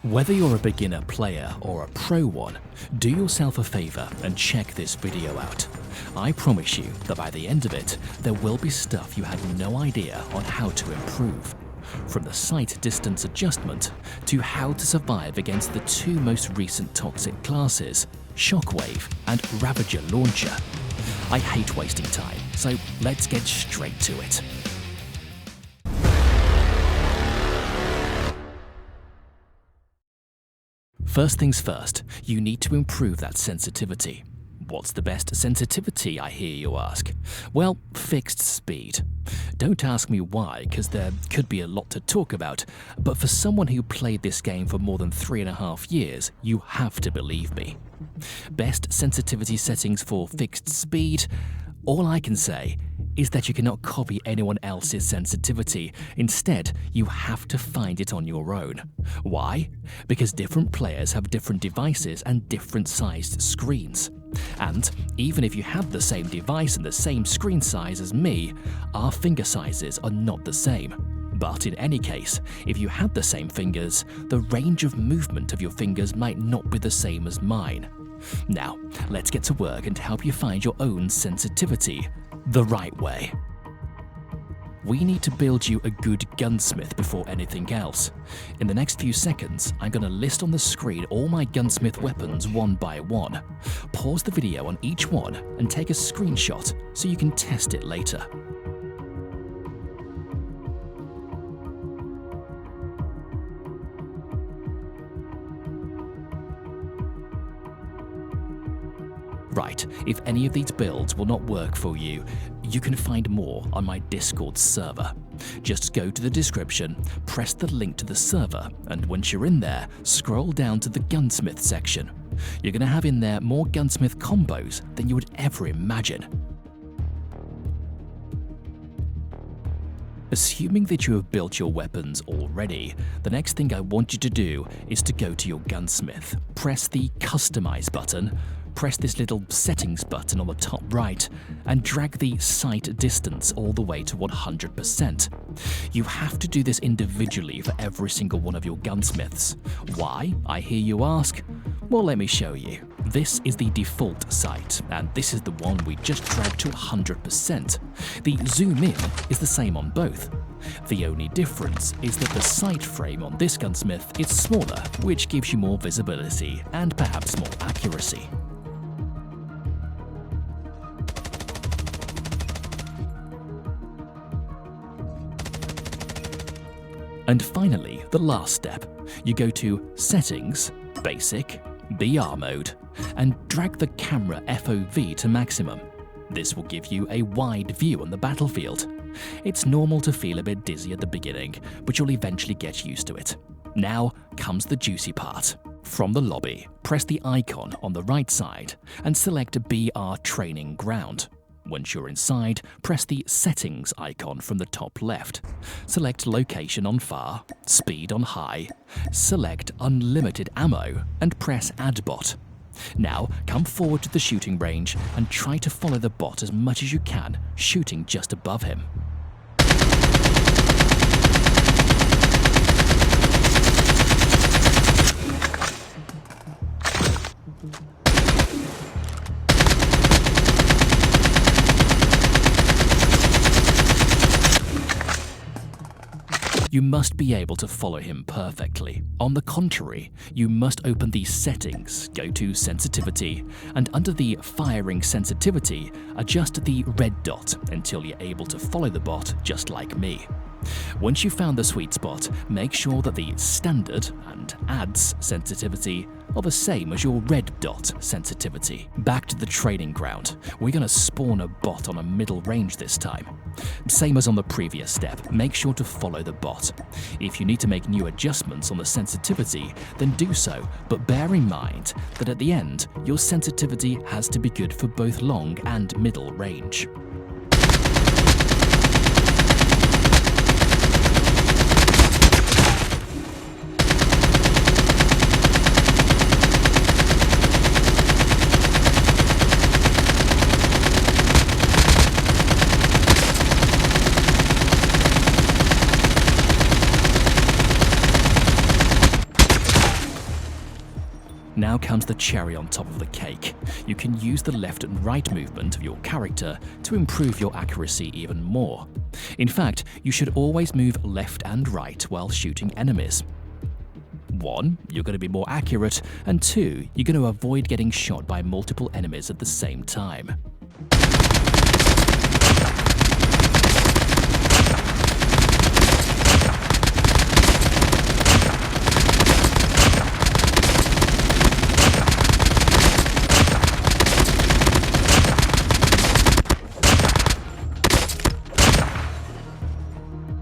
Whether you're a beginner player or a pro one, do yourself a favor and check this video out. I promise you that by the end of it, there will be stuff you had no idea on how to improve. From the sight distance adjustment to how to survive against the two most recent toxic classes, Shockwave and Ravager Launcher. I hate wasting time, so let's get straight to it. First things first, you need to improve that sensitivity. What's the best sensitivity, I hear you ask? Well, fixed speed. Don't ask me why, because there could be a lot to talk about, but for someone who played this game for more than 3.5 years, you have to believe me. Best sensitivity settings for fixed speed? All I can say is that you cannot copy anyone else's sensitivity. Instead, you have to find it on your own. Why? Because different players have different devices and different sized screens. And even if you have the same device and the same screen size as me, our finger sizes are not the same. But in any case, if you had the same fingers, the range of movement of your fingers might not be the same as mine. Now, let's get to work and help you find your own sensitivity the right way. We need to build you a good gunsmith before anything else. In the next few seconds, I'm going to list on the screen all my gunsmith weapons one by one. Pause the video on each one and take a screenshot so you can test it later. Right, if any of these builds will not work for you, you can find more on my Discord server. Just go to the description, press the link to the server, and once you're in there, scroll down to the gunsmith section. You're going to have in there more gunsmith combos than you would ever imagine. Assuming that you have built your weapons already, the next thing I want you to do is to go to your gunsmith, press the Customize button, press this little settings button on the top right, and drag the sight distance all the way to 100%. You have to do this individually for every single one of your gunsmiths. Why, I hear you ask? Well, let me show you. This is the default sight, and this is the one we just dragged to 100%. The zoom in is the same on both. The only difference is that the sight frame on this gunsmith is smaller, which gives you more visibility and perhaps more accuracy. And finally, the last step. You go to Settings, Basic, BR mode, and drag the camera FOV to maximum. This will give you a wide view on the battlefield. It's normal to feel a bit dizzy at the beginning, but you'll eventually get used to it. Now comes the juicy part. From the lobby, press the icon on the right side and select BR Training Ground. Once you're inside, press the Settings icon from the top left. Select Location on Far, Speed on High, select Unlimited Ammo, and press Add Bot. Now, come forward to the shooting range and try to follow the bot as much as you can, shooting just above him. You must be able to follow him perfectly. On the contrary, you must open the Settings, go to Sensitivity, and under the Firing Sensitivity, adjust the red dot until you're able to follow the bot just like me. Once you've found the sweet spot, make sure that the Standard and Adds sensitivity are the same as your red dot sensitivity. Back to the training ground. We're going to spawn a bot on a middle range this time. Same as on the previous step, make sure to follow the bot. If you need to make new adjustments on the sensitivity, then do so, but bear in mind that at the end, your sensitivity has to be good for both long and middle range. Now comes the cherry on top of the cake. You can use the left and right movement of your character to improve your accuracy even more. In fact, you should always move left and right while shooting enemies. 1, you're going to be more accurate, and 2, you're going to avoid getting shot by multiple enemies at the same time.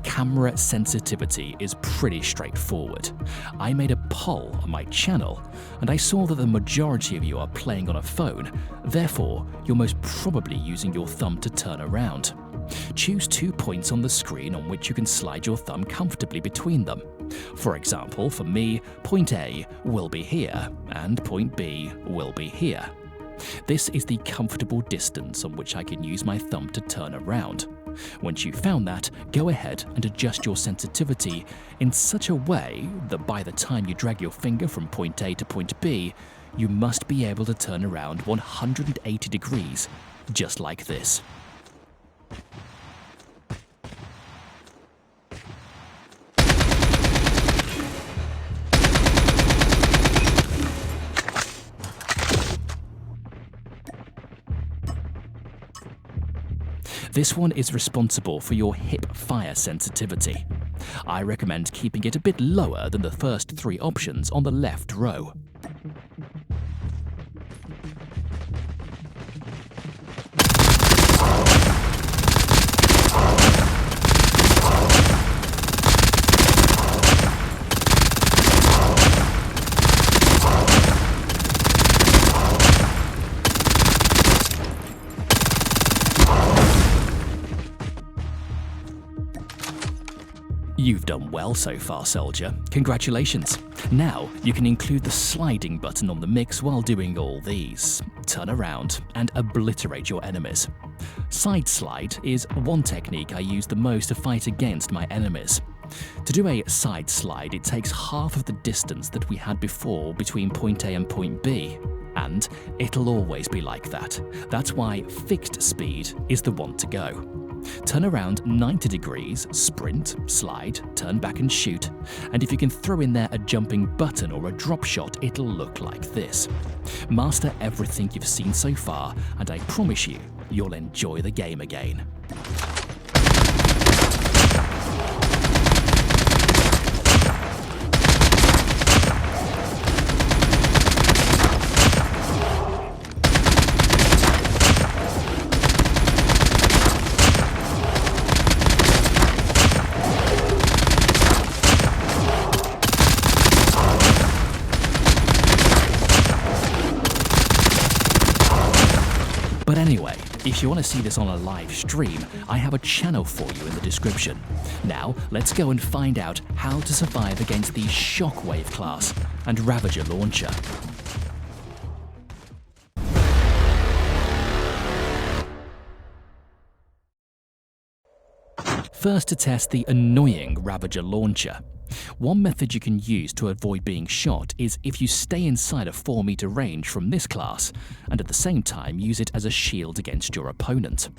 Camera sensitivity is pretty straightforward. I made a poll on my channel, and I saw that the majority of you are playing on a phone, therefore you're most probably using your thumb to turn around. Choose 2 points on the screen on which you can slide your thumb comfortably between them. For example, for me, point A will be here, and point B will be here. This is the comfortable distance on which I can use my thumb to turn around. Once you've found that, go ahead and adjust your sensitivity in such a way that by the time you drag your finger from point A to point B, you must be able to turn around 180 degrees, just like this. This one is responsible for your hip fire sensitivity. I recommend keeping it a bit lower than the first 3 options on the left row. You've done well so far, soldier. Congratulations. Now, you can include the sliding button on the mix while doing all these. Turn around and obliterate your enemies. Side slide is one technique I use the most to fight against my enemies. To do a side slide, it takes half of the distance that we had before between point A and point B. And it'll always be like that. That's why fixed speed is the one to go. Turn around 90 degrees, sprint, slide, turn back and shoot. And if you can throw in there a jumping button or a drop shot, it'll look like this. Master everything you've seen so far, and I promise you, you'll enjoy the game again. But anyway, if you want to see this on a live stream, I have a channel for you in the description. Now, let's go and find out how to survive against the Shockwave class and Ravager launcher. First, to test the annoying Ravager launcher. One method you can use to avoid being shot is if you stay inside a 4-meter range from this class, and at the same time use it as a shield against your opponent.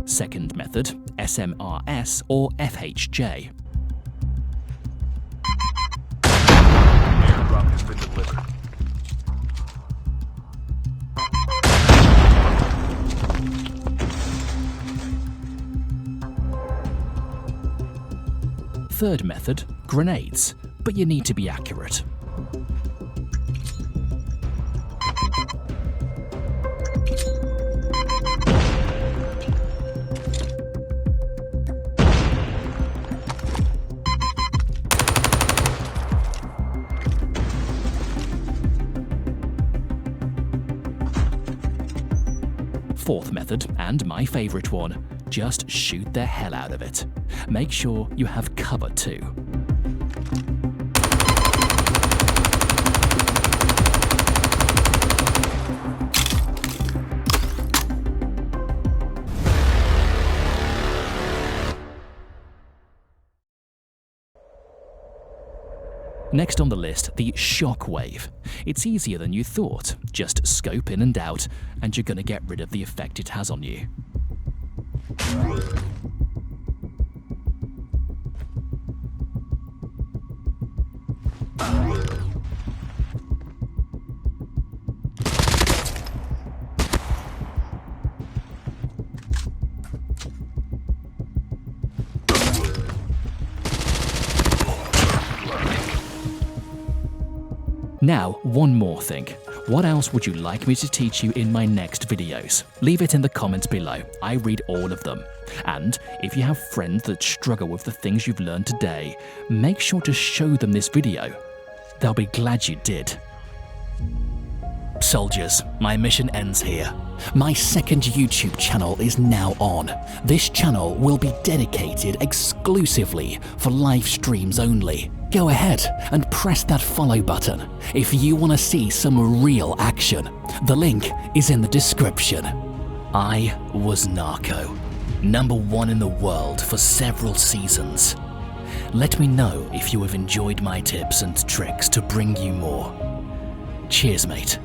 Second method, SMRS or FHJ. Airdrop has been delivered. Third method, grenades, but you need to be accurate. Fourth method, and my favorite one, just shoot the hell out of it. Make sure you have cover too. Next on the list, the shockwave. It's easier than you thought. Just scope in and out, and you're gonna get rid of the effect it has on you. Now, one more thing. What else would you like me to teach you in my next videos? Leave it in the comments below. I read all of them. And if you have friends that struggle with the things you've learned today, make sure to show them this video. They'll be glad you did. Soldiers, my mission ends here. My second YouTube channel is now on. This channel will be dedicated exclusively for live streams only. Go ahead and press that follow button if you want to see some real action. The link is in the description. I was Narco, #1 in the world for several seasons. Let me know if you have enjoyed my tips and tricks to bring you more. Cheers, mate.